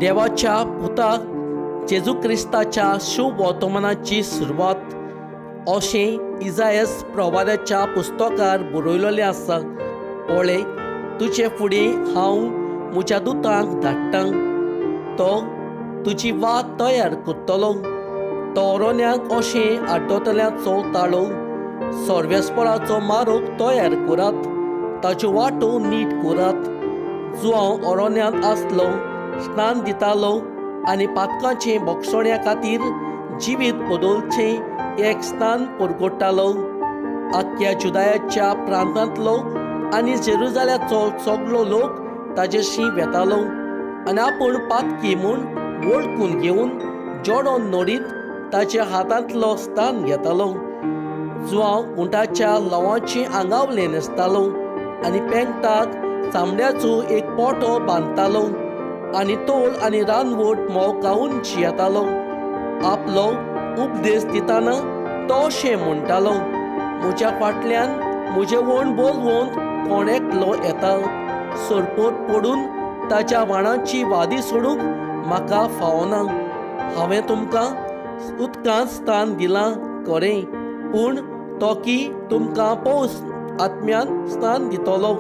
देवाच्या पुताक जेजू क्रिस्ताच्या शुभ वर्तमानाची सुरवात अशें इजायास प्रवाद्याच्या पुस्तकार बरयलेलें आसा. पळय, तुजे फुडें हांव म्हज्या दुतांक धाडटां. तो तुजी वाट तयार करतलो. तो अरण्याक अशें आड्डोतल्याचो ताळो, सर्वेस्पराचो मारोग तयार करात. ताच्यो वाटो नीट करात. जो हांव अरण्यांत आसलो, स्नान दितालो आनी पातकांचे भक्षण्या खातीर जिवीत बदलचें एक स्नान परगडटालो. आख्ख्या जुदायाच्या प्रांतांतलो आनी जेरुजाल्याचो सगळो लोक ताजेशी वेतालो आनी आपूण पातकी म्हूण वळखून घेवन जोडोन नडीत ताच्या हातांतलो स्थान घेतालो. जो हांव उंटाच्या लवांची आंगावले न्हेसतालो आनी पेंगटाक चामड्याचो एक पोटो बांदतालो आनी तोल आनी रानवट मोवकावून जियेतालो. आपलो उपदेश दिताना तो अशें म्हणटालो, म्हज्या फाटल्यान म्हजें वण बोलवोन कोण एकलो येता. सरपोट पडून ताच्या वाणाची वादी सोडूंक म्हाका फावना. हांवें तुमकां उदकांत स्थान दिलां खरें, पूण तो की तुमकां पौस आत्म्यान स्थान दितलो.